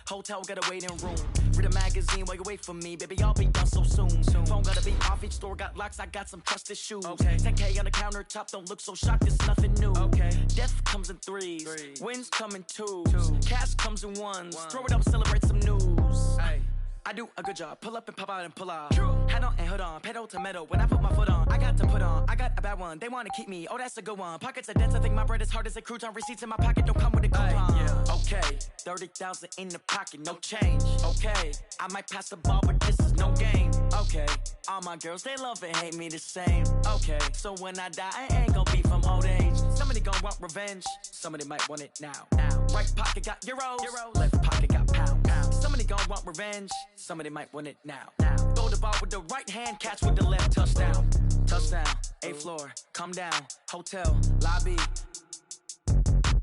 Hotel got a waiting room. Read a magazine while you wait for me. Baby, I'll be done so soon. Phone gotta be off, each store got locks. I got some trusted shoes. Okay. 10K on the countertop, don't look so shocked, it's nothing new. Okay. Death comes in threes. Wins come in twos. Cash comes in ones. Throw it up, celebrate some news. Ay. I do a good job. Pull up and pop out and pull out. Head on and hood on. Pedal to metal. When I put my foot on, I got to put on. I got a bad one. They want to keep me. Oh, that's a good one. Pockets are dense. I think my bread is hard as a crouton. Receipts in my pocket don't come with a coupon. Yeah. Okay. 30,000 in the pocket. No change. Okay. I might pass the ball, but this is no game. Okay. All my girls, they love and hate me the same. Okay. So when I die, I ain't gonna be from old age. Somebody gonna want revenge. Somebody might want it now. Right pocket got euros. Left pocket got pounds. Somebody gonna want revenge. Somebody might want it now. Throw the ball with the right hand, catch with the left. Touchdown. Touchdown. 8th floor. Come down. Hotel. Lobby.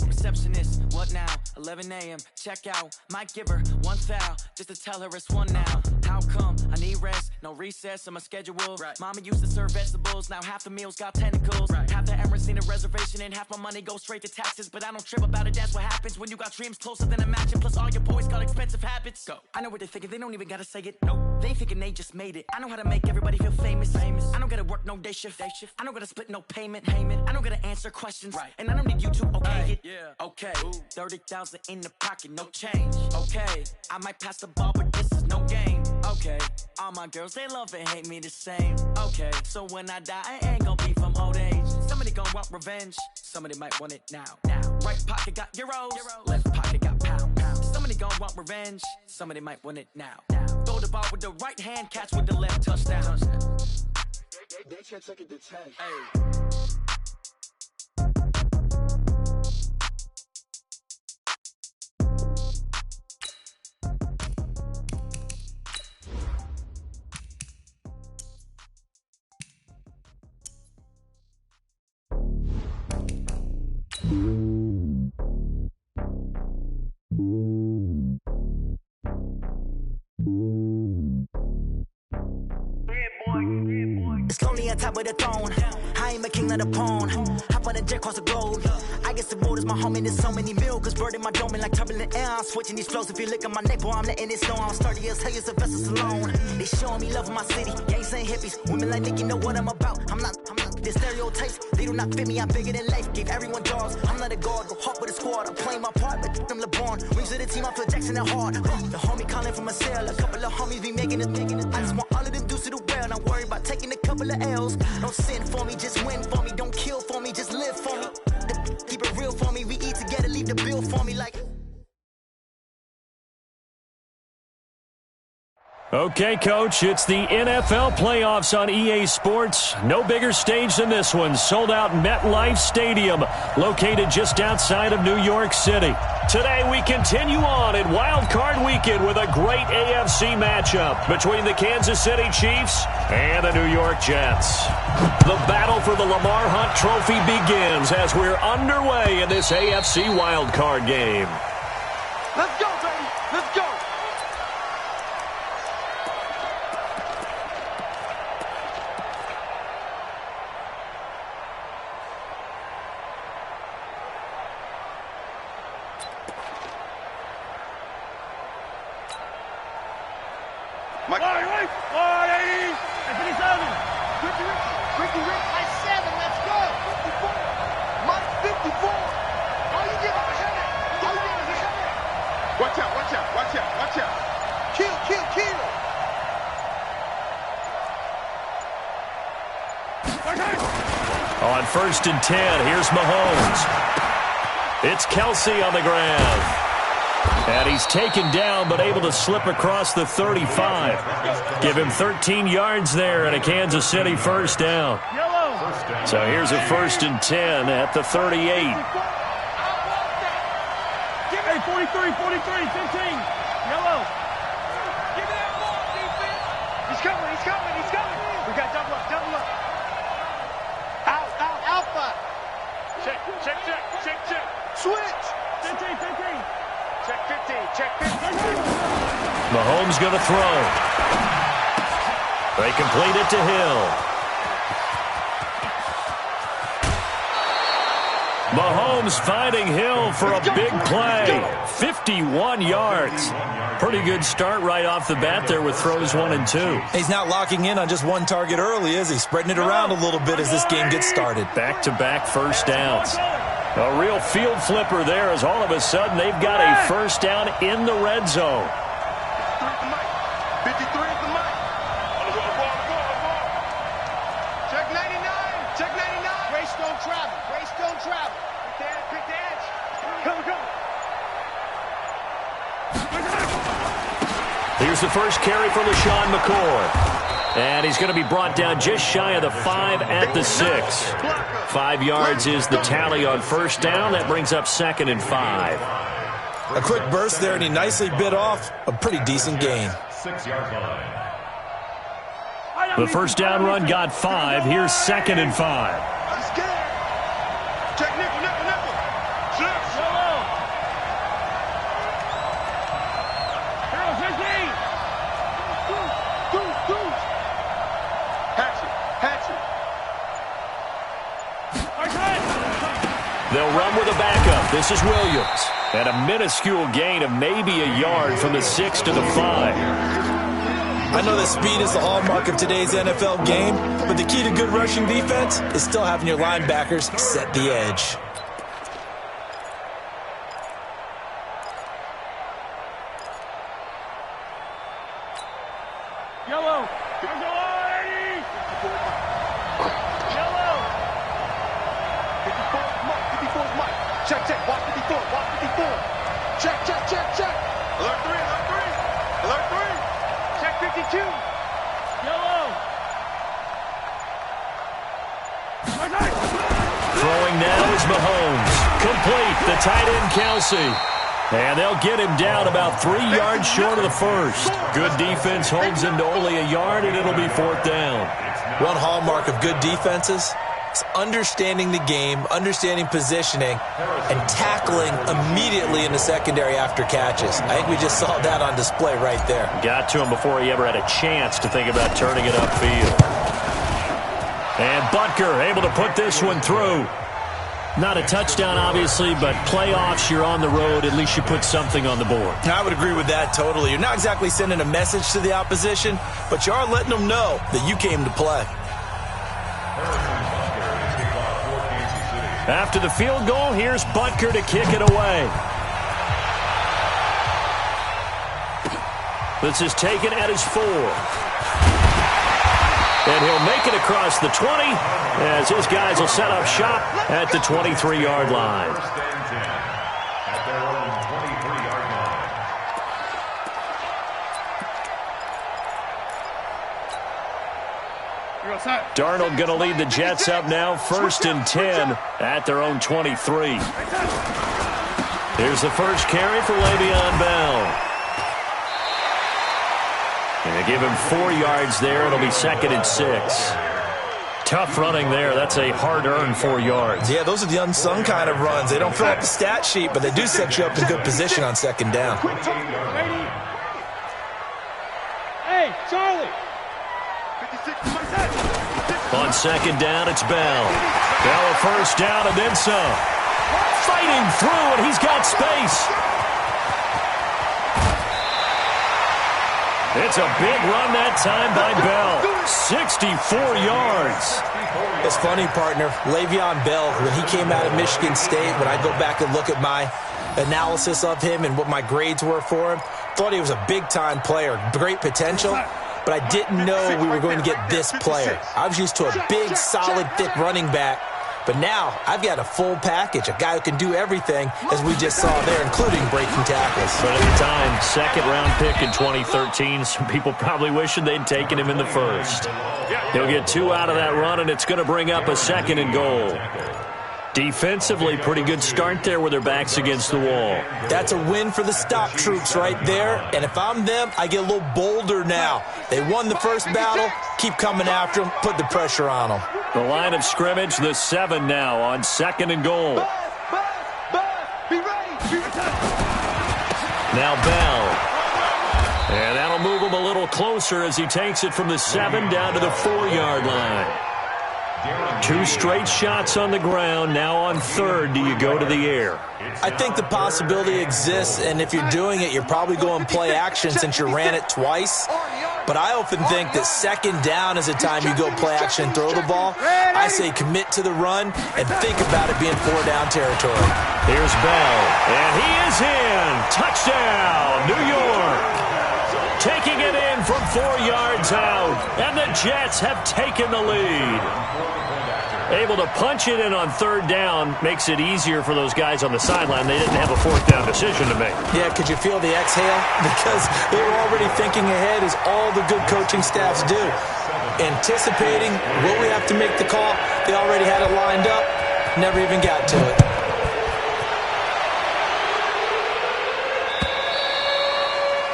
Receptionist, what now? 11 a.m. Check out. Might give her one foul just to tell her it's one now. How come? I need rest, no recess in my schedule. Right. Mama used to serve vegetables, now half the meals got tentacles. Right. Half the Emirates seen a reservation and half my money goes straight to taxes. But I don't trip about it, that's what happens when you got dreams closer than a match. And plus all your boys got expensive habits. Go. I know what they're thinking, they don't even gotta say it. Nope. They ain't thinking they just made it. I know how to make everybody feel famous. I don't gotta work no day shift. I don't gotta split no payment. I don't gotta answer questions. Right. And I don't need you to okay it. Yeah. Okay. 30,000 in the pocket, no change. Okay. I might pass the ball, but this is no game. Okay. All my girls, they love and hate me the same. Okay. So when I die, I ain't gonna be from old age. Somebody gonna want revenge. Somebody might want it now. Right pocket got euros. Left pocket got pounds. Somebody gonna want revenge. Somebody might want it now. Throw the ball with the right hand, catch with the left. Touchdown. They can't take it to 10. Hey. Slowly on top of the throne, I ain't a king, not a pawn. Hop on a jet across the globe. I guess the world is my home and there's so many miracles. Bird in my dome and like turbulent air. I'm switching these flows. If you look at my neck, boy, I'm letting it snow. I'm sturdy as hell as a vessel alone. They showing me love in my city. Gangs ain't hippies. Women like Nicky know what I'm about. I'm not the stereotypes. They do not fit me. I'm bigger than life. Gave everyone dogs. I'm not a guard. Go hard with a squad. I'm playing my part, but them LeBron. Rings to the team. I feel Jackson and hard. The homie calling from a cell. A couple of homies be making it. I just want all of them dudes to do well. Not worry about taking a couple of L's. Don't sin for me, just win for me. Don't kill for me, just live for me. Keep it real for me. We eat together, leave the bill for me like. Okay, Coach, it's the NFL playoffs on EA Sports. No bigger stage than this one. Sold out MetLife Stadium, located just outside of New York City. Today, we continue on in Wild Card Weekend with a great AFC matchup between the Kansas City Chiefs and the New York Jets. The battle for the Lamar Hunt Trophy begins as we're underway in this AFC Wild Card game. Let's go, baby. Let's go. On 1st and 10, here's Mahomes. It's Kelsey on the ground. And he's taken down, but able to slip across the 35. Give him 13 yards there and a Kansas City first down. So here's a 1st and 10 at the 38. Hey, 43, 15. Yellow. Give me that ball, defense. He's coming. We got double up. Out, alpha. Check. Switch. 15. Check 15. Mahomes going to throw. They complete it to Hill. Mahomes finding Hill for a big play. 51 yards. Pretty good start right off the bat there with throws 1 and 2. He's not locking in on just one target early, is he? Spreading it around a little bit as this game gets started. Back-to-back first downs. A real field flipper there as all of a sudden they've got a first down in the red zone. 53 is the mic. Check 99. Check 99. Race don't travel. Race don't travel. Pick the edge. Come. Here's the first carry for LaShawn McCoy. And he's going to be brought down just shy of the 5 at the 6. 5 yards is the tally on first down. That brings up 2nd and 5. A quick burst there, and he nicely bit off a pretty decent gain. 6-yard line. The first down run got 5. Here's 2nd and 5. Check nickel. They'll run with a backup. This is Williams. And a minuscule gain of maybe a yard from the 6 to the 5. I know that speed is the hallmark of today's NFL game, but the key to good rushing defense is still having your linebackers set the edge. Yellow. Check. Watch 54. Check. Alert 3. Check 52. Yellow. Throwing now is Mahomes. Complete. The tight end, Kelsey. And they'll get him down about 3 yards short of the first. Good defense holds him to only a yard, and it'll be 4th down. One hallmark of good defenses is understanding the game, understanding positioning, and tackling immediately in the secondary after catches. I think we just saw that on display right there. Got to him before he ever had a chance to think about turning it upfield. And Butker able to put this one through. Not a touchdown, obviously, but playoffs, you're on the road. At least you put something on the board. I would agree with that totally. You're not exactly sending a message to the opposition, but you are letting them know that you came to play. After the field goal, here's Butker to kick it away. This is taken at his 4. And he'll make it across the 20 as his guys will set up shop at the 23-yard line. At their own 23-yard line. Darnold going to lead the Jets up now, 1st and 10 at their own 23. Here's the first carry for Le'Veon Bell. And they give him 4 yards there. It'll be 2nd and 6. Tough running there. That's a hard-earned 4 yards. Yeah, those are the unsung kind of runs. They don't fill up the stat sheet, but they do set you up in good position on 2nd down. Hey, Charlie. On 2nd down, it's Bell. Bell a first down and then some. Fighting through, and he's got space. It's a big run that time by Bell. 64 yards. It's funny, partner. Le'Veon Bell, when he came out of Michigan State, when I go back and look at my analysis of him and what my grades were for him, thought he was a big-time player, great potential, but I didn't know we were going to get this player. I was used to a big, solid, thick running back, but now I've got a full package, a guy who can do everything, as we just saw there, including breaking tackles. But at the time, 2nd-round pick in 2013, some people probably wishing they'd taken him in the 1st. He'll get 2 out of that run, and it's going to bring up a 2nd and goal. Defensively, pretty good start there with their backs against the wall. That's a win for the stop troops right there, and if I'm them, I get a little bolder now. They won the first battle, keep coming after them, put the pressure on them. The line of scrimmage, the 7 now on 2nd and goal. Now Bell. And that'll move him a little closer as he takes it from the 7 down to the 4-yard line. 2 straight shots on the ground. Now on third, do you go to the air? I think the possibility exists, and if you're doing it, you're probably going play action since you ran it twice. But I often think that second down is a time you go play action and throw the ball. I say commit to the run and think about it being 4-down territory. Here's Bell, and he is in. Touchdown, New York. Taking it in from 4 yards out, and the Jets have taken the lead. Able to punch it in on third down makes it easier for those guys on the sideline. They didn't have a fourth down decision to make. Yeah, could you feel the exhale? Because they were already thinking ahead, as all the good coaching staffs do. Anticipating, will we have to make the call? They already had it lined up, never even got to it.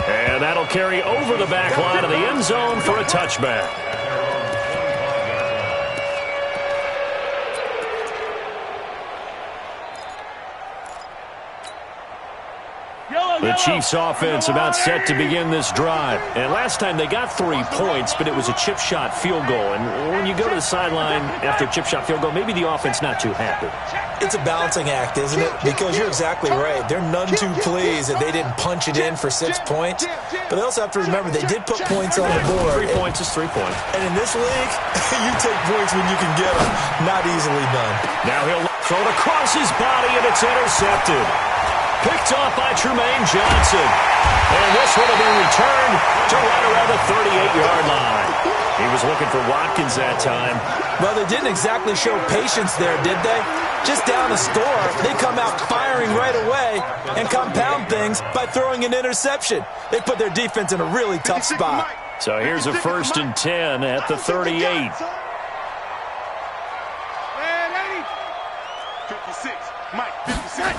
And that'll carry over the back line of the end zone for a touchback. The Chiefs offense about set to begin this drive. And last time they got 3 points, but it was a chip shot field goal. And when you go to the sideline after a chip shot field goal, maybe the offense not too happy. It's a balancing act, isn't it? Because you're exactly right. They're none too pleased that they didn't punch it in for 6 points. But they also have to remember they did put points on the board. 3 points is 3 points. And in this league, you take points when you can get them. Not easily done. Now he'll throw it across his body, and it's intercepted. Picked off by Tremaine Johnson. And this one will be returned to right around the 38-yard line. He was looking for Watkins that time. Well, they didn't exactly show patience there, did they? Just down a score, they come out firing right away and compound things by throwing an interception. They put their defense in a really tough spot. So here's a 1st and 10 at the 38. 56, Mike, 56.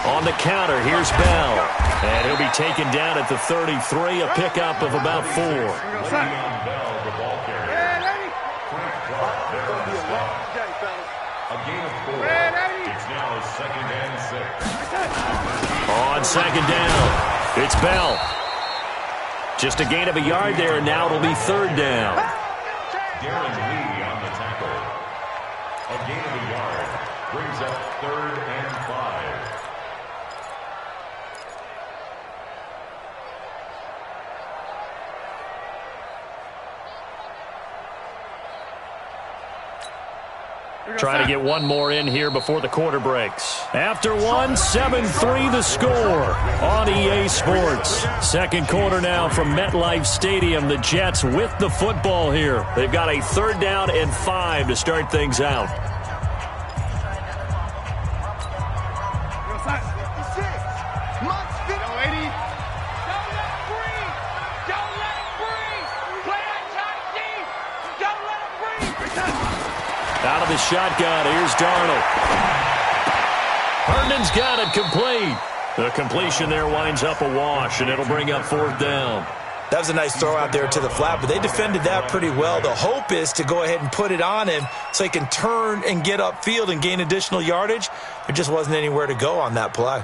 On the counter, here's Bell. And he'll be taken down at the 33, a pickup of about 4. On second down, it's Bell. Just a gain of a yard there, and now it'll be 3rd down. On the tackle. A gain of a yard brings up 3rd and 5. Try to get one more in here before the quarter breaks. After one, 7-3 the score on EA Sports. Second quarter now from MetLife Stadium. The Jets with the football here. They've got a 3rd down and 5 to start things out. Out of the shotgun, here's Darnold. Herndon's got it complete. The completion there winds up a wash, and it'll bring up 4th down. That was a nice throw out there to the flat, but they defended that pretty well. The hope is to go ahead and put it on him so he can turn and get upfield and gain additional yardage. There just wasn't anywhere to go on that play.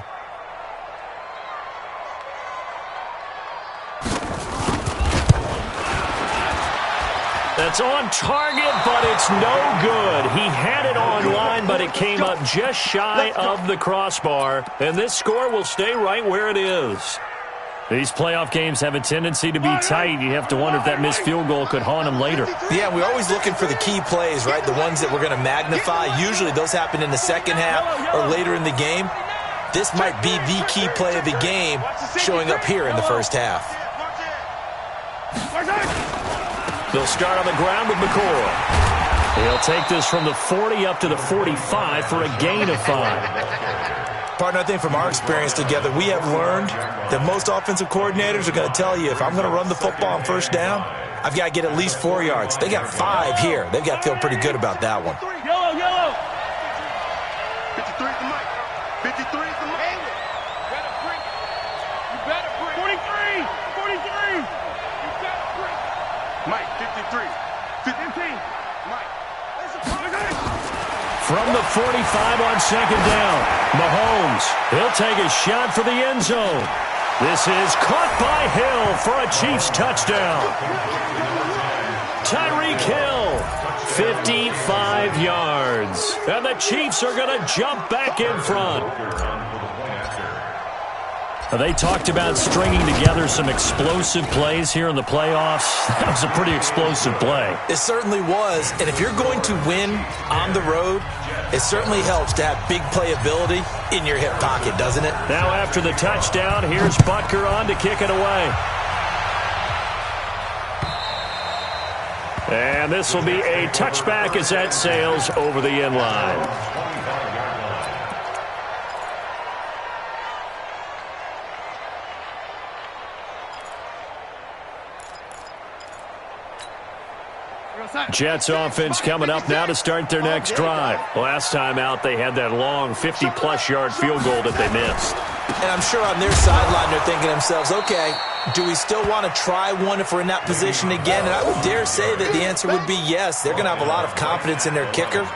That's on target, but it's no good. He had it on line, but it came up just shy of the crossbar. And this score will stay right where it is. These playoff games have a tendency to be tight. You have to wonder if that missed field goal could haunt him later. Yeah, we're always looking for the key plays, right? The ones that we're going to magnify. Usually those happen in the second half or later in the game. This might be the key play of the game showing up here in the first half. They'll start on the ground with McCoy. He'll take this from the 40 up to the 45 for a gain of 5. Partner, I think from our experience together, we have learned that most offensive coordinators are going to tell you, if I'm going to run the football on 1st down, I've got to get at least 4 yards. They got 5 here. They've got to feel pretty good about that one. Yellow, yellow. 53 is the mic. 53 is the mic. You better bring. 43. 43. You better bring. Mike, 53. 15. Mike. From the 45 on second down, Mahomes, he'll take a shot for the end zone. This is caught by Hill for a Chiefs touchdown. Tyreek Hill, 55 yards. And the Chiefs are going to jump back in front. They talked about stringing together some explosive plays here in the playoffs. That was a pretty explosive play. It certainly was. And if you're going to win on the road, it certainly helps to have big playability in your hip pocket, doesn't it? Now after the touchdown, here's Butker on to kick it away. And this will be a touchback as that sails over the end line. Jets offense coming up now to start their next drive. Last time out, they had that long 50-plus yard field goal that they missed. And I'm sure on their sideline they're thinking to themselves, okay, do we still want to try one if we're in that position again? And I would dare say that the answer would be yes. They're going to have a lot of confidence in their kicker.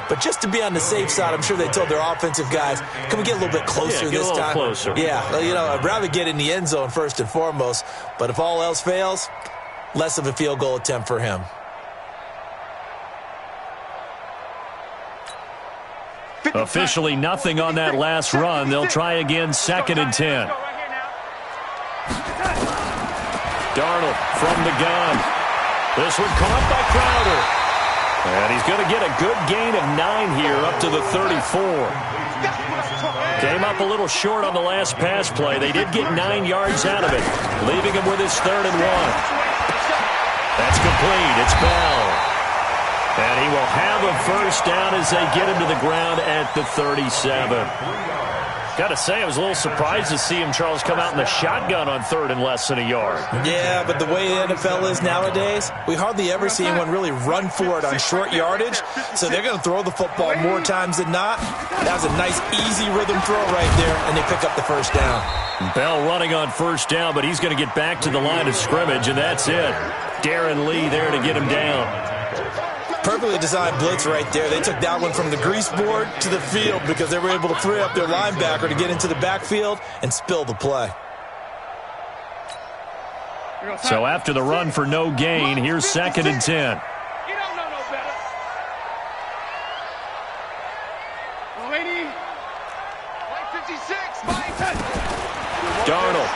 But just to be on the safe side, I'm sure they told their offensive guys, can we get a little bit closer this time? Closer. Yeah, I'd rather get in the end zone first and foremost. But if all else fails, less of a field goal attempt for him. Officially nothing on that last run. They'll try again, 2nd and 10. Darnold from the gun. This one caught by Crowder. And he's going to get a good gain of 9 here up to the 34. Came up a little short on the last pass play. They did get 9 yards out of it, leaving him with his 3rd and 1. That's complete. It's Bell. And he will have a first down as they get him to the ground at the 37. Got to say, I was a little surprised to see him, Charles, come out in the shotgun on 3rd and less than a yard. Yeah, but the way the NFL is nowadays, we hardly ever see anyone really run for it on short yardage. So they're going to throw the football more times than not. That was a nice, easy rhythm throw right there, and they pick up the first down. Bell running on first down, but he's going to get back to the line of scrimmage, and that's it. Darren Lee there to get him down. Perfectly designed blitz right there. They took that one from the grease board to the field because they were able to free up their linebacker to get into the backfield and spill the play. So after the run for no gain, here's 2nd and 10. You don't know no better. Lady, 56, Darnold.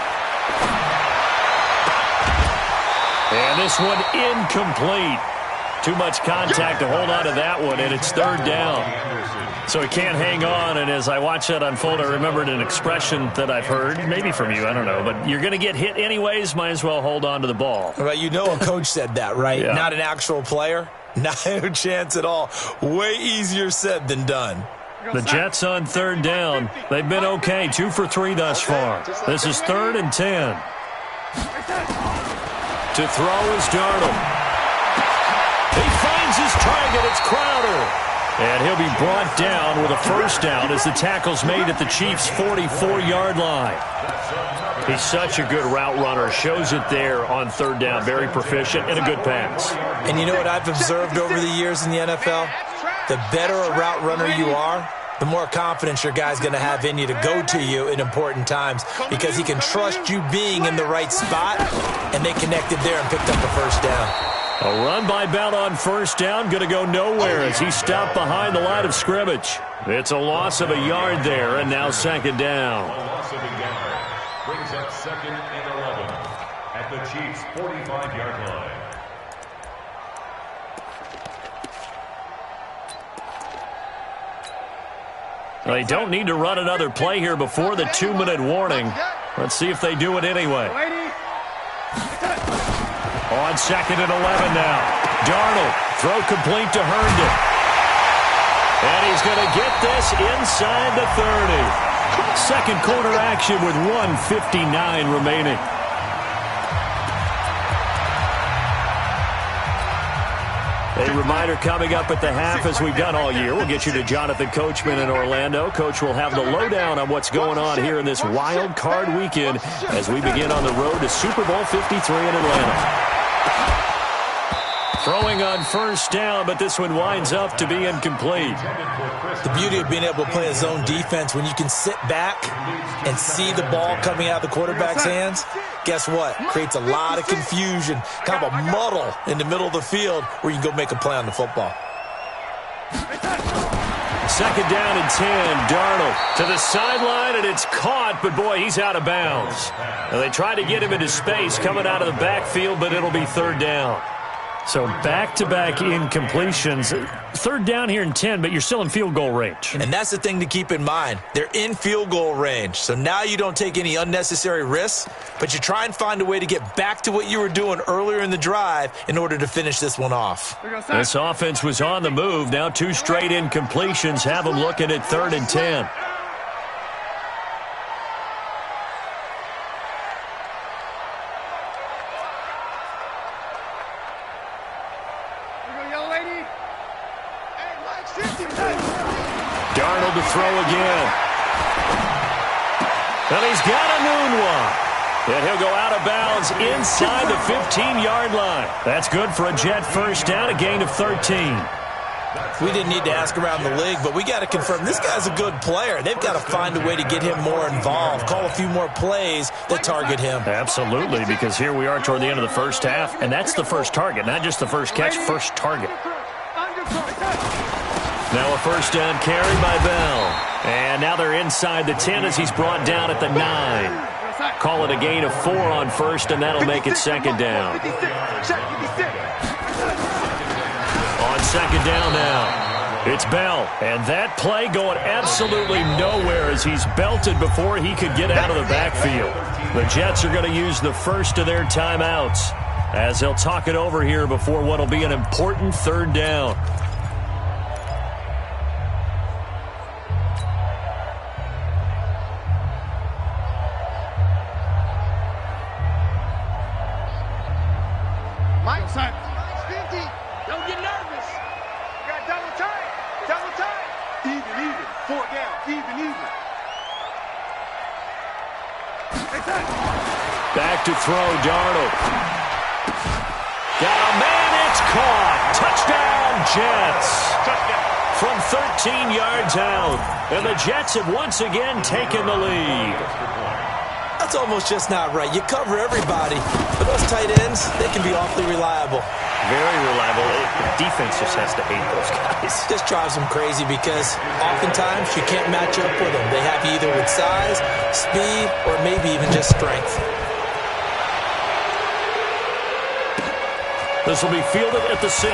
And this one incomplete. Too much contact to hold on to that one, and it's 3rd down. So he can't hang on, and as I watch that unfold, I remembered an expression that I've heard, maybe from you, I don't know, but you're going to get hit anyways, might as well hold on to the ball. Right, you know a coach said that, right? Yeah. Not an actual player. Not a chance at all. Way easier said than done. The Jets on 3rd down. They've been okay, 2 for 3 thus far. This is 3rd and 10. To throw is Darnold. He finds his target. It's Crowder. And he'll be brought down with a first down as the tackle's made at the Chiefs' 44-yard line. He's such a good route runner. Shows it there on 3rd down. Very proficient and a good pass. And you know what I've observed over the years in the NFL? The better a route runner you are, the more confidence your guy's going to have in you to go to you in important times because he can trust you being in the right spot, and they connected there and picked up the first down. A run by Bell on first down, going to go nowhere as he stopped behind the line of scrimmage. It's a loss of a yard there, and now 2nd down. A loss of a yard brings up 2nd and 11 at the Chiefs' 45-yard line. They don't need to run another play here before the 2-minute warning. Let's see if they do it anyway. On 2nd and 11 now. Darnold, throw complete to Herndon. And he's going to get this inside the 30. Second quarter action with 1:59 remaining. A reminder coming up at the half, as we've done all year. We'll get you to Jonathan Coachman in Orlando. Coach will have the lowdown on what's going on here in this wild card weekend as we begin on the road to Super Bowl 53 in Atlanta. Throwing on first down, but this one winds up to be incomplete. The beauty of being able to play a zone defense, when you can sit back and see the ball coming out of the quarterback's hands, guess what? Creates a lot of confusion, kind of a muddle in the middle of the field where you can go make a play on the football. Second down and 10. Darnold to the sideline, and it's caught, but boy, he's out of bounds. Now, they tried to get him into space coming out of the backfield, but it'll be third down. So back-to-back incompletions. Third down here and 10, but you're still in field goal range. And that's the thing to keep in mind. They're in field goal range. So now you don't take any unnecessary risks, but you try and find a way to get back to what you were doing earlier in the drive in order to finish this one off. This offense was on the move. Now 2 straight incompletions have them looking at third and 10. Darnold to throw again. And he's got a moonwalk. And he'll go out of bounds inside the 15-yard line. That's good for a Jet first down, a gain of 13. We didn't need to ask around the league, but we got to confirm this guy's a good player. They've got to find a way to get him more involved, call a few more plays that target him. Absolutely, because here we are toward the end of the first half, and that's the first target, not just the first catch, first target. Now a first down carry by Bell. And now they're inside the 10 as he's brought down at the 9. Call it a gain of 4 on first, and that'll make it second down. On second down now, it's Bell. And that play going absolutely nowhere as he's belted before he could get out of the backfield. The Jets are going to use the first of their timeouts as they'll talk it over here before what will be an important third down. Don't get nervous. You got double time. Double time. Even. 4 down. Even. Back to throw, Darnold. Got a man, it's caught. Touchdown, Jets. Touchdown. From 13 yards out. And the Jets have once again taken the lead. That's almost just not right. You cover everybody, but those tight ends, they can be awfully reliable. Very reliable. The defense just has to hate those guys. This drives them crazy because oftentimes you can't match up with them. They have you either with size, speed, or maybe even just strength. This will be fielded at the 6.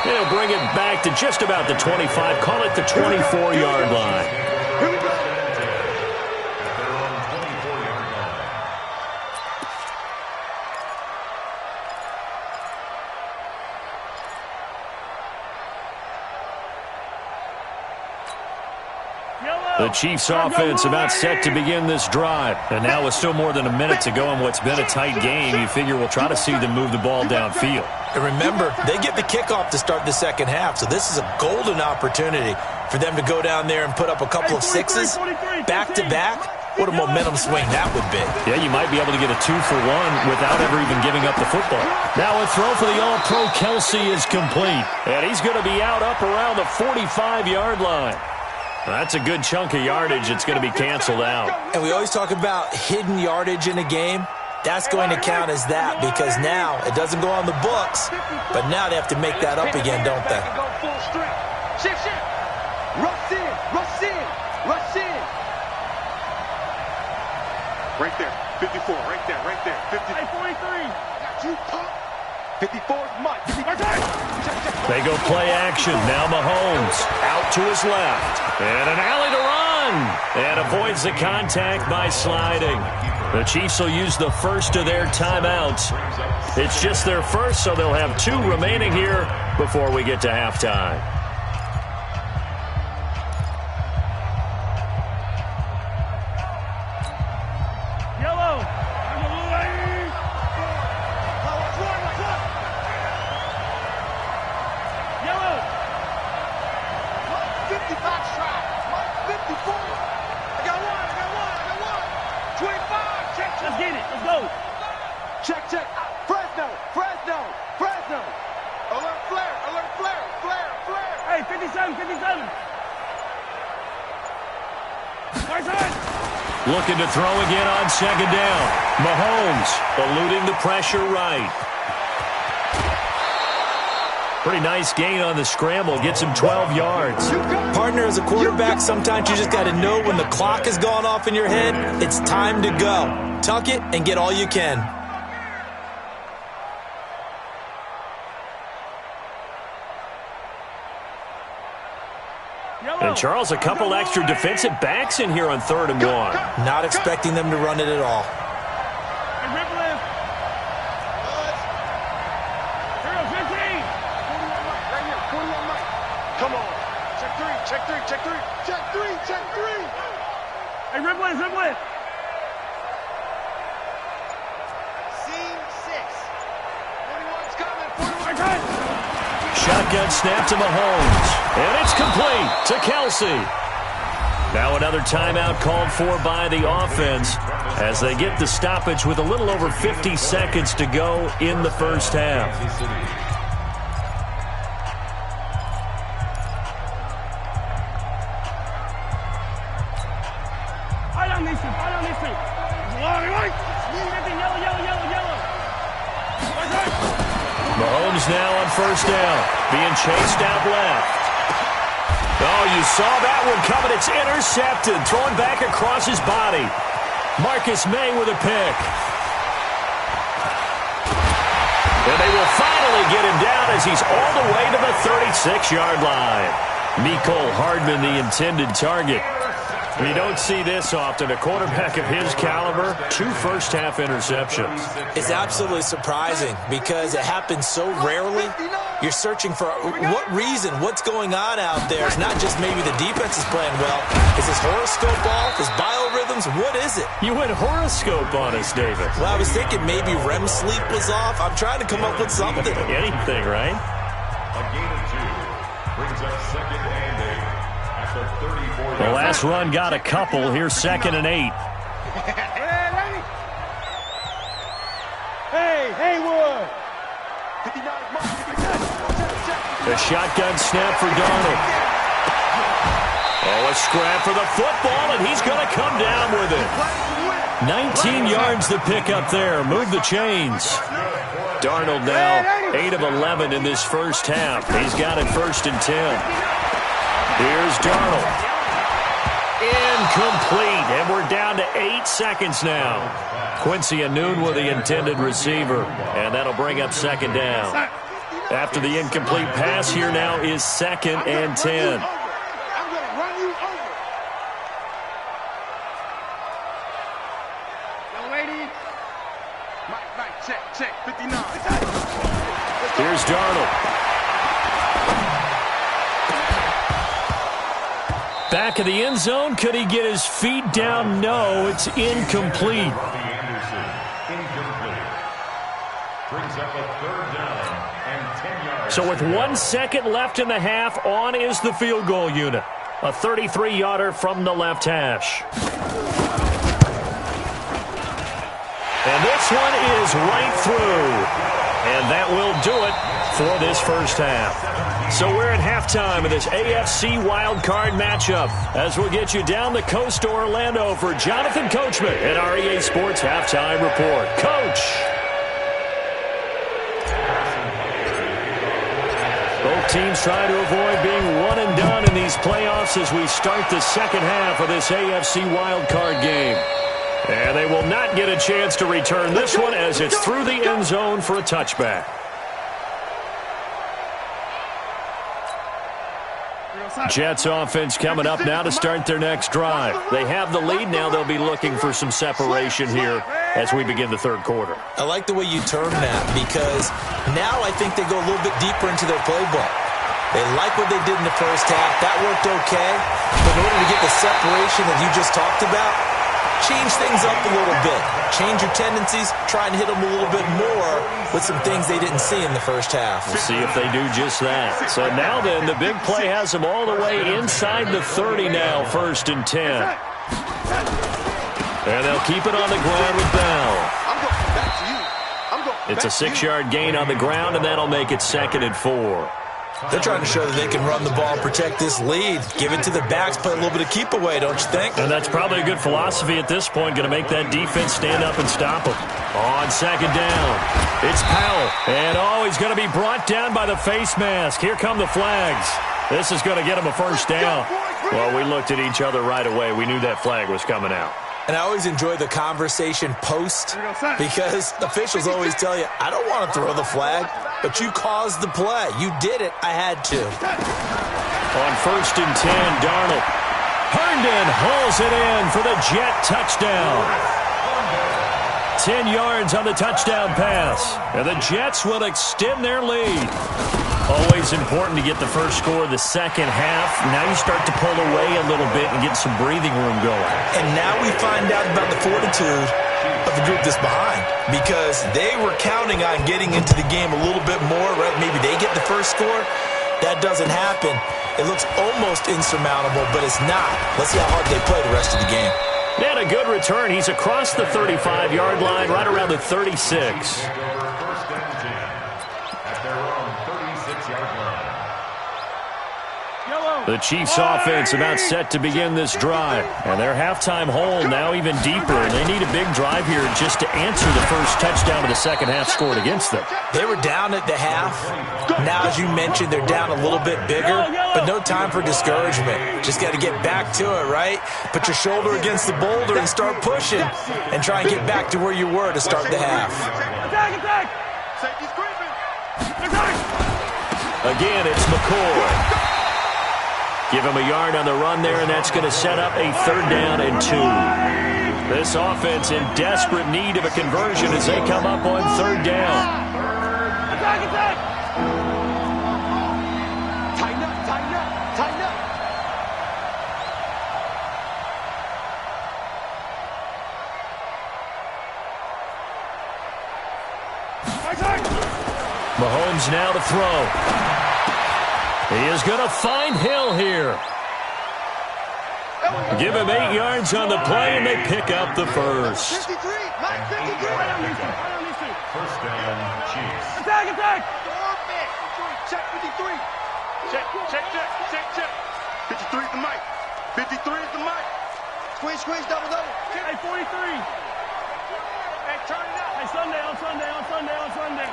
They'll bring it back to just about the 25. Call it the 24-yard line. Here we go. The Chiefs offense about set to begin this drive. And now with still more than a minute to go in what's been a tight game, you figure we'll try to see them move the ball downfield. And remember, they get the kickoff to start the second half, so this is a golden opportunity for them to go down there and put up a couple of sixes back-to-back. What a momentum swing that would be. Yeah, you might be able to get a 2-for-1 without ever even giving up the football. Now a throw for the All-Pro Kelsey is complete. And he's going to be out up around the 45-yard line. That's a good chunk of yardage. It's going to be canceled out. And we always talk about hidden yardage in a game. That's going to count as that because now it doesn't go on the books, but now they have to make that up again, don't they? Shift. Rush in. Right there. 54. Right there. 50. 43. Got you, pump. 54's Mike. They go play action. Now Mahomes out to his left. And an alley to run. And avoids the contact by sliding. The Chiefs will use the first of their timeouts. It's just their first, so they'll have 2 remaining here before we get to halftime. Check. Fresno. them. Alert flare, alert flare, flare, flare. Hey, 57, 57. Right side. Looking to throw again on second down. Mahomes eluding the pressure right. Pretty nice gain on the scramble. Gets him 12 yards. Partner, as a quarterback, sometimes you just got to know when the clock has gone off in your head, it's time to go. Tuck it and get all you can. And Charles, a couple extra defensive backs in here on 3rd and 1. Not expecting them to run it at all. Come on. Check three, check three, check three, check three, check three. Hey, Ripley, Ripley. Scene 6. 41's coming. 41's coming. Shotgun snap to Mahomes. And it's complete to Kelsey. Now another timeout called for by the offense as they get the stoppage with a little over 50 seconds to go in the first half. Mahomes now on first down, being chased out left. Oh, you saw that one coming. It's intercepted, thrown back across his body. Marcus May with a pick. And they will finally get him down as he's all the way to the 36-yard line. Mecole Hardman, the intended target. You don't see this often. A quarterback of his caliber, 2 first-half interceptions. It's absolutely surprising because it happens so rarely. You're searching for what reason, what's going on out there. It's not just maybe the defense is playing well. Is his horoscope off? His biorhythms? What is it? You went horoscope on us, David. Well, I was thinking maybe REM sleep was off. I'm trying to come up with something. Anything, right? A gain of 2 brings up 2nd and 8 at the 34. The last run got a couple. Here's 2nd and 8. Hey, Haywood. The shotgun snap for Darnold. Oh, a scrap for the football, and he's going to come down with it. 19 yards to pick up there. Move the chains. Darnold now 8 of 11 in this first half. He's got it 1st and 10. Here's Darnold. Incomplete, and we're down to 8 seconds now. Quincy Anoon with the intended receiver, and that'll bring up 2nd down. After the incomplete pass, here now is 2nd and 10. I'm going to run you over. Young lady. Mike, check, 59. Here's Darnold. Back of the end zone. Could he get his feet down? No, it's incomplete. Brings up a 3rd down and 10 yards. So with 1 second left in the half, on is the field goal unit. A 33-yarder from the left hash. And this one is right through. And that will do it for this first half. So we're at halftime of this AFC wildcard matchup as we'll get you down the coast to Orlando for Jonathan Coachman at our EA Sports Halftime Report. Coach! Both teams trying to avoid being one and done in these playoffs as we start the second half of this AFC wildcard game. And they will not get a chance to return this one as it's through the end zone for a touchback. Jets offense coming up now to start their next drive. They have the lead now. They'll be looking for some separation here as we begin the third quarter. I like the way you term that because now I think they go a little bit deeper into their playbook. They like what they did in the first half. That worked okay. But in order to get the separation that you just talked about, change things up a little bit. Change your tendencies. Try and hit them a little bit more with some things they didn't see in the first half. We'll see if they do just that. So now then, the big play has them all the way inside the 30 now, 1st and 10. And they'll keep it on the ground with Bell. It's a 6-yard gain on the ground, and that'll make it 2nd and 4. They're trying to show that they can run the ball and protect this lead. Give it to the backs, play a little bit of keep away, don't you think? And that's probably a good philosophy at this point, going to make that defense stand up and stop them. On 2nd down, it's Powell. And he's going to be brought down by the face mask. Here come the flags. This is going to get him a 1st down. Well, we looked at each other right away. We knew that flag was coming out. And I always enjoy the conversation post because officials always tell you, I don't want to throw the flag, but you caused the play. You did it. I had to. On 1st and 10, Darnold. Herndon hauls it in for the Jet touchdown. 10 yards on the touchdown pass. And the Jets will extend their lead. Always important to get the first score of the second half. Now you start to pull away a little bit and get some breathing room going. And now we find out about the fortitude of the group that's behind because they were counting on getting into the game a little bit more, right? Maybe they get the first score. That doesn't happen. It looks almost insurmountable, but it's not. Let's see how hard they play the rest of the game. And a good return. He's across the 35-yard line, right around the 36. The Chiefs' offense about set to begin this drive. And their halftime hole now even deeper. And they need a big drive here just to answer the first touchdown of the second half scored against them. They were down at the half. Now, as you mentioned, they're down a little bit bigger. But no time for discouragement. Just got to get back to it, right? Put your shoulder against the boulder and start pushing. And try and get back to where you were to start the half. Again, it's McCoy. Give him a yard on the run there, and that's going to set up a 3rd down and 2. This offense in desperate need of a conversion as they come up on 3rd down. Attack, attack! Tighten up, tighten up, tighten up! Mahomes now to throw. He is going to find Hill here. Give him 8 yards on the play, and they pick up the first. 53, Mike, 53. First down, Chiefs. Attack, attack. Check 53. Check, check, check, check, check. 53 is the mic. 53 is the mic. Squeeze, squeeze, double, double. Hey, 43. Hey, turn it up. Hey, Sunday, on Sunday, on Sunday, on Sunday.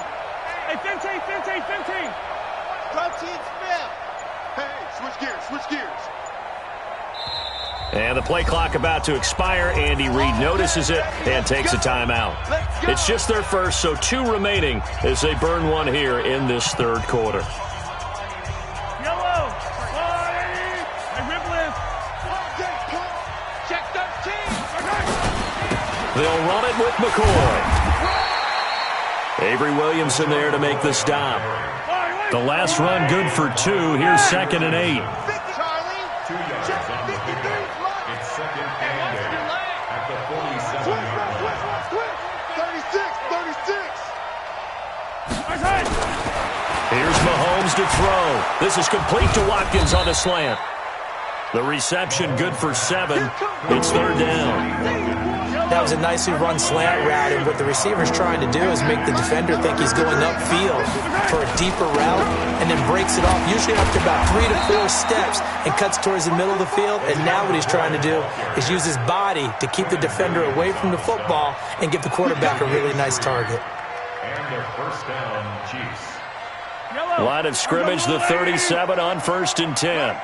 Hey, 15, 15, 15. Drum team spell. Hey, switch gears, switch gears. And the play clock about to expire. Andy Reid notices it and takes a timeout. It's just their first, so 2 remaining as they burn one here in this 3rd quarter. Yellow. Hey, Ripley. Check 13. They'll run it with McCoy. Avery Williamson there to make the stop. The last run good for 2. Here's 2nd and 8. 2 yards on the pickup. It's 2nd and 8 at the 47-yard line. 36. Here's Mahomes to throw. This is complete to Watkins on the slant. The reception good for 7. It's 3rd down. That was a nicely run slant route, and what the receiver's trying to do is make the defender think he's going upfield for a deeper route and then breaks it off, usually after about 3 to 4 steps, and cuts towards the middle of the field. And now what he's trying to do is use his body to keep the defender away from the football and give the quarterback a really nice target. And their first down, Chiefs. Line of scrimmage, the 37 on 1st and 10.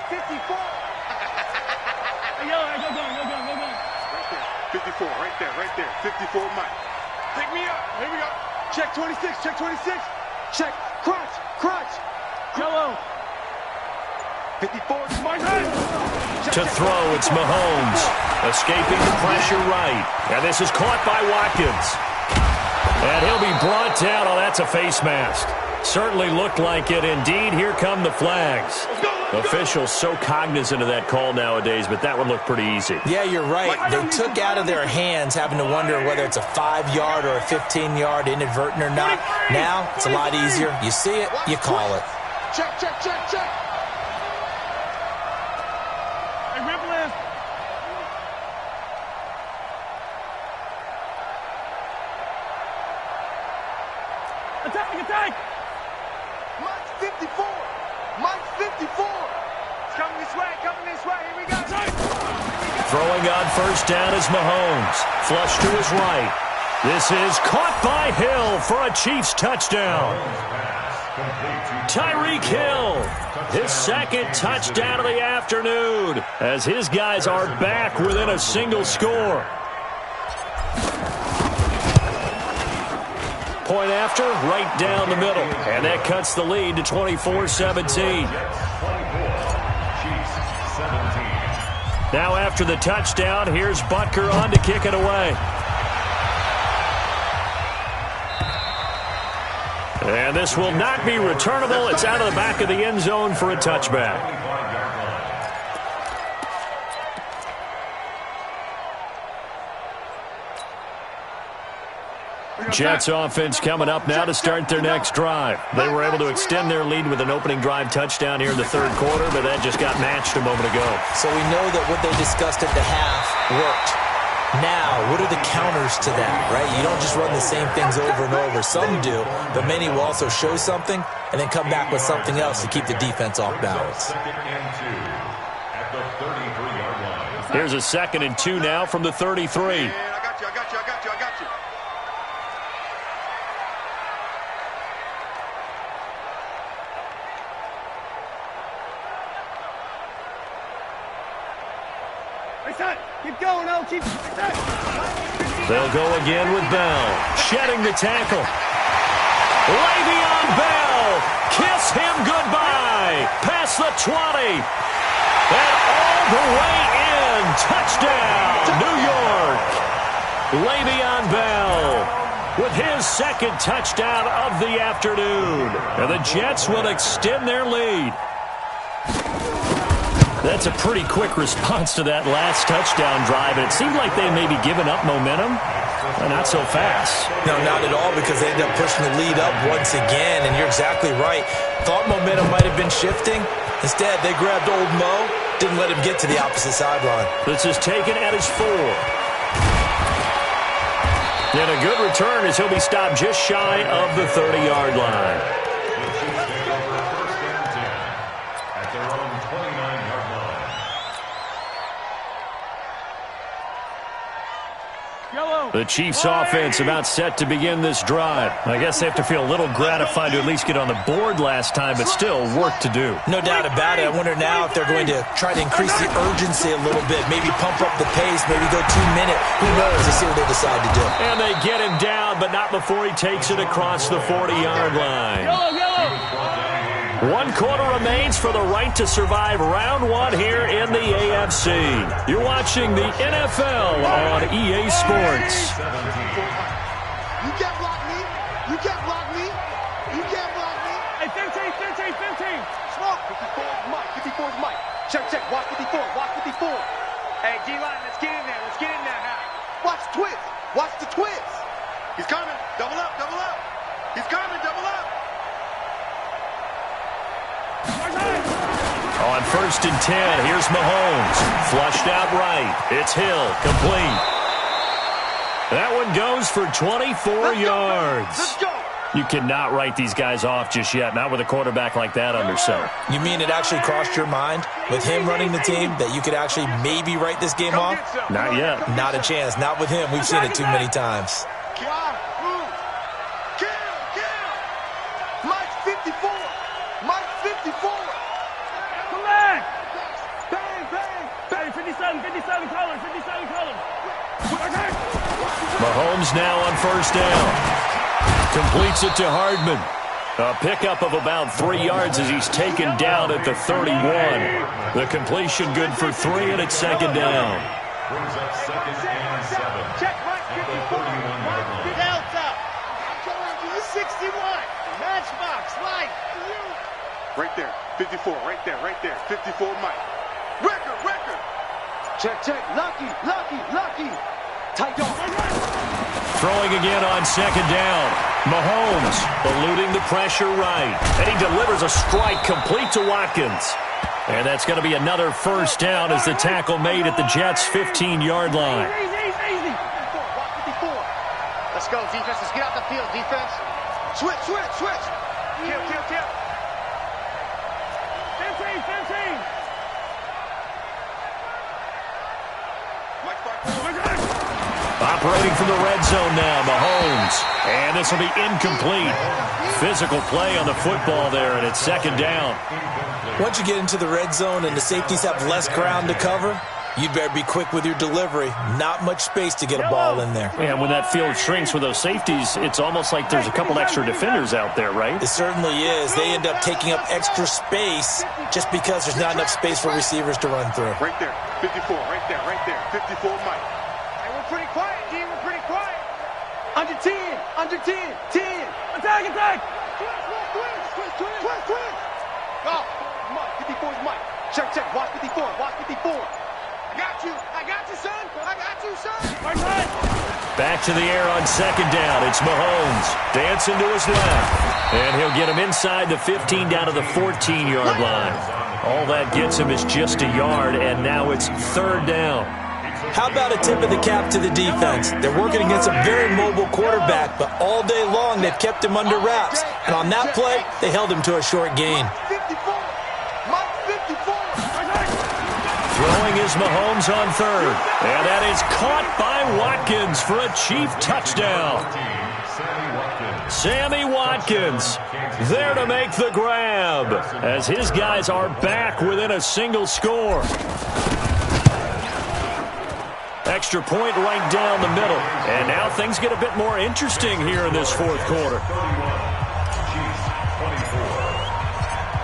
54, right there. 54, Mike. Pick me up. Here we go. Check 26, check 26. Check. Crunch. Yellow. 54, Mike. To throw, it's Mahomes. Escaping the pressure right. And this is caught by Watkins. And he'll be brought down. Oh, that's a face mask. Certainly looked like it. Indeed, here come the flags. Officials so cognizant of that call nowadays, but that one looked pretty easy. Yeah, you're right. They took out of their hands having to wonder whether it's a 5-yard or a 15-yard inadvertent or not. Now, it's a lot easier. You see it, you call it. Check. Hey, Ripley. Attack! Mike's 54! Mike's 54! It's coming this way, here we go! Throwing on first down is Mahomes. Flush to his right. This is caught by Hill for a Chiefs touchdown. Tyreek Hill, his second touchdown of the afternoon, as his guys are back within a single score. Point after, right down the middle. And that cuts the lead to 24-17. Now after the touchdown, here's Butker on to kick it away. And this will not be returnable. It's out of the back of the end zone for a touchback. Jets offense coming up now to start their next drive. They were able to extend their lead with an opening drive touchdown here in the third quarter, but that just got matched a moment ago. So we know that what they discussed at the half worked. Now, what are the counters to that, right? You don't just run the same things over and over. Some do, but many will also show something and then come back with something else to keep the defense off balance. Here's a 2nd and 2 now from the 33. I got you. Keep going, L. Keep. They'll go again with Bell. Shedding the tackle. Le'Veon Bell. Kiss him goodbye. Past the 20. And all the way in. Touchdown, New York. Le'Veon Bell with his second touchdown of the afternoon. And the Jets will extend their lead. That's a pretty quick response to that last touchdown drive. And it seemed like they may be giving up momentum. But not so fast. No, not at all, because they ended up pushing the lead up once again. And you're exactly right. Thought momentum might have been shifting. Instead, they grabbed old Mo. Didn't let him get to the opposite sideline. This is taken at his 4. And a good return as he'll be stopped just shy of the 30-yard line. The Chiefs offense about set to begin this drive. I guess they have to feel a little gratified to at least get on the board last time, but still work to do. No doubt about it. I wonder now if they're going to try to increase the urgency a little bit, maybe pump up the pace, maybe go 2-minute. Who knows? Let's see what they decide to do. And they get him down, but not before he takes it across the 40-yard line. 1 quarter remains for the right to survive round 1 here in the AFC. You're watching the NFL on EA Sports. You can't block me. You can't block me. You can't block me. Hey, 15. Smoke. 54 is Mike. 54 is Mike. Check. Watch 54. Hey, D-line, let's get in there. Watch the twist. Watch the twist. He's coming. Double up. He's coming. Double up. On 1st and 10, here's Mahomes. Flushed out right. It's Hill. Complete. That one goes for 24 yards. Let's go. You cannot write these guys off just yet, not with a quarterback like that under center. You mean it actually crossed your mind with him running the team that you could actually maybe write this game off? Not yet. Not a chance. Not with him. We've seen it too many times. Kill. Mike's 54. 57, colors. Mahomes now on 1st down. Completes it to Hardman. A pickup of about 3 yards as he's taken down at the 31. The completion good for 3, and it's 2nd down. Brings up 2nd and 7. Check Mike 54. Delta. 61. Matchbox. Light. Right there. 54. Right there. 54 Mike. Record. Check. Lucky. Tight dog. Throwing again on 2nd down. Mahomes eluding the pressure right. And he delivers a strike complete to Watkins. And that's going to be another 1st down as the tackle made at the Jets' 15-yard line. Easy. Let's go, defense. Let's get out the field, defense. Switch. Kill. 15. Operating from the red zone now, Mahomes. And this will be incomplete. Physical play on the football there, and it's second down. Once you get into the red zone and the safeties have less ground to cover, you'd better be quick with your delivery. Not much space to get a ball in there. And when that field shrinks with those safeties, it's almost like there's a couple extra defenders out there, right? It certainly is. They end up taking up extra space just because there's not enough space for receivers to run through. Right there. 54. Right there. 54 Mike. Hey, we're pretty quiet, G. We're pretty quiet. Under 10. 10. Attack. Twist. Go. Mike. 54's Mike. Check. Watch 54. I got you, son. Back to the air on second down. It's Mahomes. Dancing to his left. And he'll get him inside the 15 down to the 14-yard line. All that gets him is just a yard, and now it's third down. How about a tip of the cap to the defense? They're working against a very mobile quarterback, but all day long they've kept him under wraps. And on that play, they held him to a short gain. Throwing is Mahomes on third. And that is caught by Watkins for a Chief touchdown. Sammy Watkins there to make the grab as his guys are back within a single score. Extra point right down the middle. And now things get a bit more interesting here in this fourth quarter.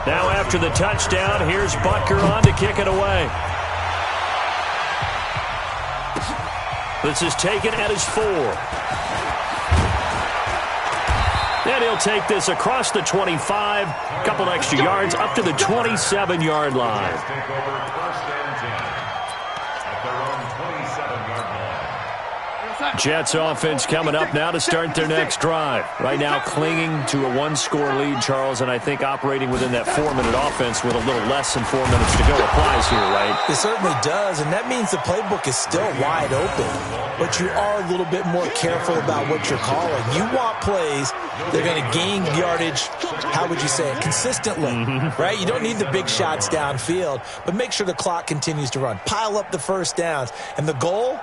Now after the touchdown, here's Butker on to kick it away. This is taken at his 4. And he'll take this across the 25, a couple extra yards up to the 27-yard line. Jets offense coming up now to start their next drive. Right now clinging to a one-score lead, Charles, and I think operating within that 4-minute offense with a little less than 4 minutes to go applies here, right? It certainly does, and that means the playbook is still wide open. But you are a little bit more careful about what you're calling. You want plays that are going to gain yardage, how would you say it, consistently, right? You don't need the big shots downfield, but make sure the clock continues to run. Pile up the first downs, and the goal,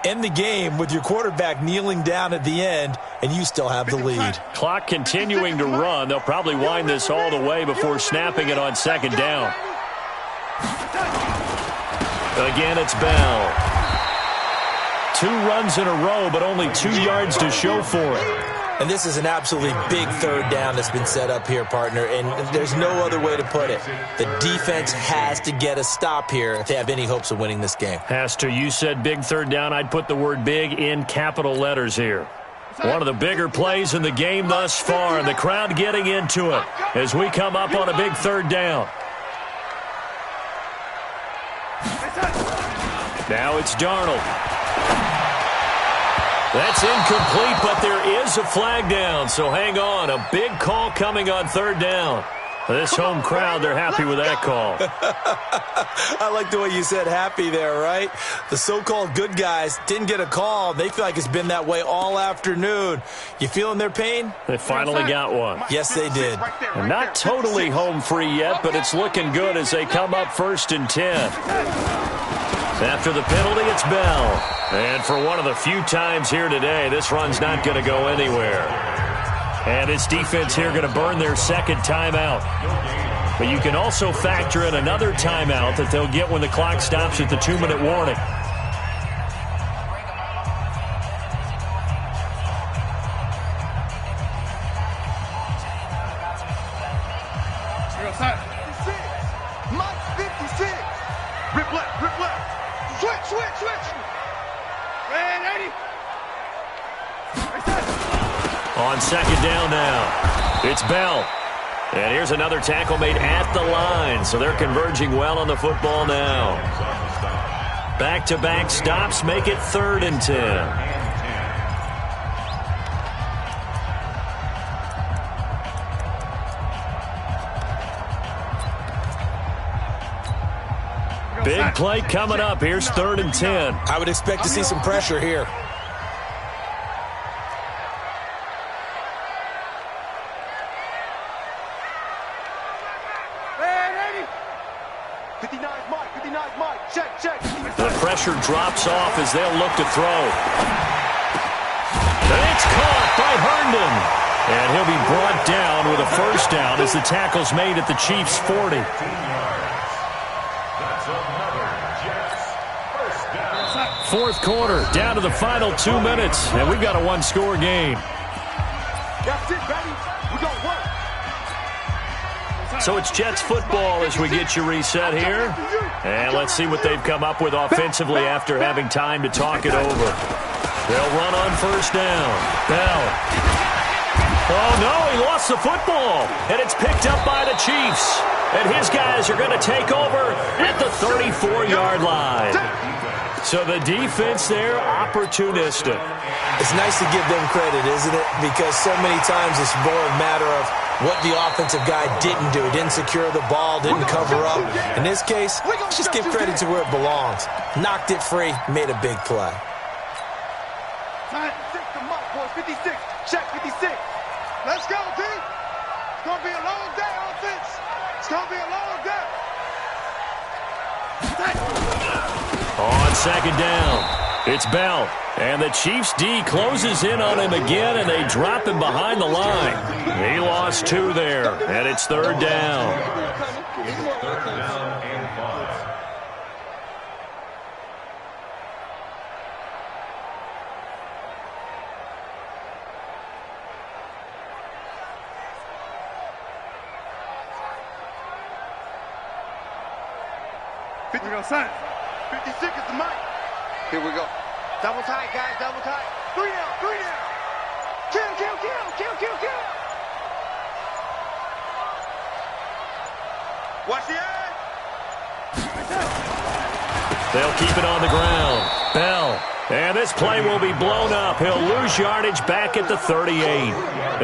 end the game with your quarterback kneeling down at the end, and you still have the lead. Clock continuing to run. They'll probably wind this all the way before snapping it on second down. Again, it's Bell. 2 runs in a row, but only 2 yards to show for it. And this is an absolutely big third down that's been set up here, partner, and there's no other way to put it. The defense has to get a stop here if they have any hopes of winning this game. Has to. You said big third down. I'd put the word big in capital letters here. One of the bigger plays in the game thus far, and the crowd getting into it as we come up on a big third down. Now it's Darnold. That's incomplete, but there is a flag down, so hang on. A big call coming on third down. This home crowd, they're happy with that call. I like the way you said happy there, right? The so-called good guys didn't get a call. They feel like it's been that way all afternoon. You feeling their pain? They finally got one. Yes, they did. And not totally home free yet, but it's looking good as they come up 1st and 10. After the penalty, it's Bell. And for one of the few times here today, this run's not going to go anywhere. And this defense here going to burn their second timeout. But you can also factor in another timeout that they'll get when the clock stops at the 2-minute warning. On second down now, it's Bell. And here's another tackle made at the line, so they're converging well on the football now. Back-to-back stops make it 3rd and 10. Big play coming up. Here's 3rd and 10. I would expect to see some pressure here. The pressure drops off as they'll look to throw. And it's caught by Herndon. And he'll be brought down with a first down as the tackle's made at the Chiefs' 40. Fourth quarter, down to the final 2 minutes, and we've got a one-score game. That's it, baby. We gonna work. So it's Jets football as we get you reset here. And let's see what they've come up with offensively after having time to talk it over. They'll run on first down. Bell. Oh, no, he lost the football. And it's picked up by the Chiefs. And his guys are going to take over at the 34-yard line. So the defense there, opportunistic. It's nice to give them credit, isn't it? Because so many times it's more a matter of what the offensive guy didn't do. Didn't secure the ball, didn't cover up. In this case, just give credit to where it belongs. Knocked it free, made a big play. 56, check 56. Let's go, D. It's going to be a long day, offense. It's going to be a long day. On second down, it's Bell. And the Chiefs' D closes in on him again, and they drop him behind the line. He lost 2 there, and it's third down. It's third down and 5. We go, son. 56 is the mic. Here we go. Double tight, guys, double tight. 3 down, 3 down. Kill, kill, kill, kill, kill, kill. Watch the edge. They'll keep it on the ground. Bell. And this play will be blown up. He'll lose yardage back at the 38.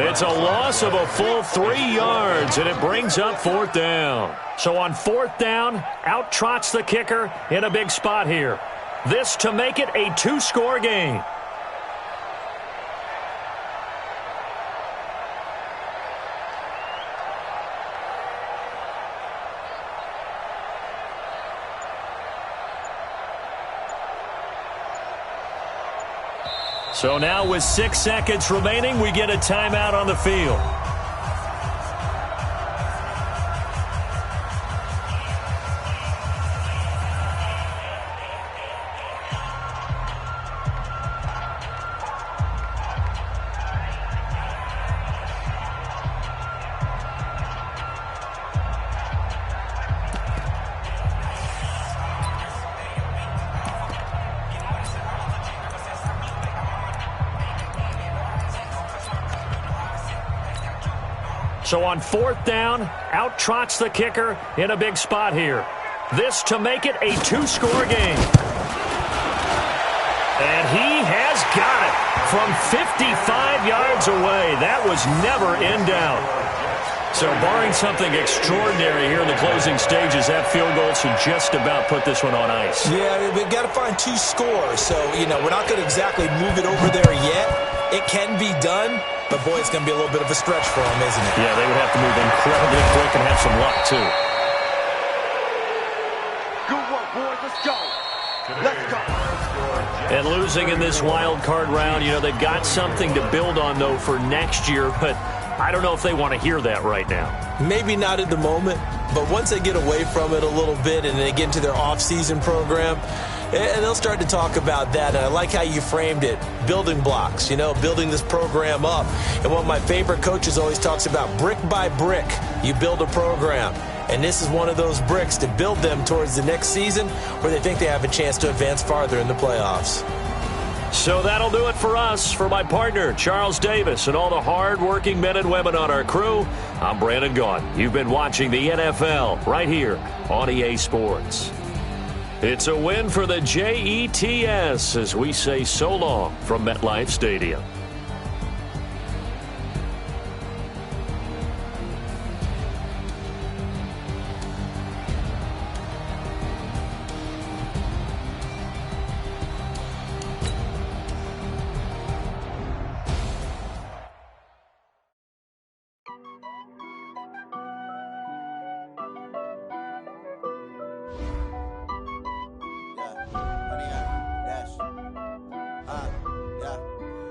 It's a loss of a full 3 yards, and it brings up fourth down. So on fourth down, out trots the kicker in a big spot here. This to make it a 2-score game. So now with 6 seconds remaining, we get a timeout on the field. So on fourth down, out trots the kicker in a big spot here. This to make it a 2-score game. And he has got it from 55 yards away. That was never in doubt. So barring something extraordinary here in the closing stages, that field goal should just about put this one on ice. Yeah, we've got to find 2 scores. So, we're not going to exactly move it over there yet. It can be done. But, boy, it's going to be a little bit of a stretch for them, isn't it? Yeah, they would have to move incredibly quick and have some luck, too. Good work, boys. Let's go. Let's go. And losing in this wild card round, they've got something to build on, though, for next year. But I don't know if they want to hear that right now. Maybe not at the moment. But once they get away from it a little bit and they get into their off-season program, and they'll start to talk about that. And I like how you framed it. Building blocks, building this program up. And one of my favorite coaches always talks about brick by brick, you build a program. And this is one of those bricks to build them towards the next season where they think they have a chance to advance farther in the playoffs. So that'll do it for us. For my partner, Charles Davis, and all the hard-working men and women on our crew, I'm Brandon Gaudin. You've been watching the NFL right here on EA Sports. It's a win for the Jets as we say so long from MetLife Stadium.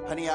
Honey,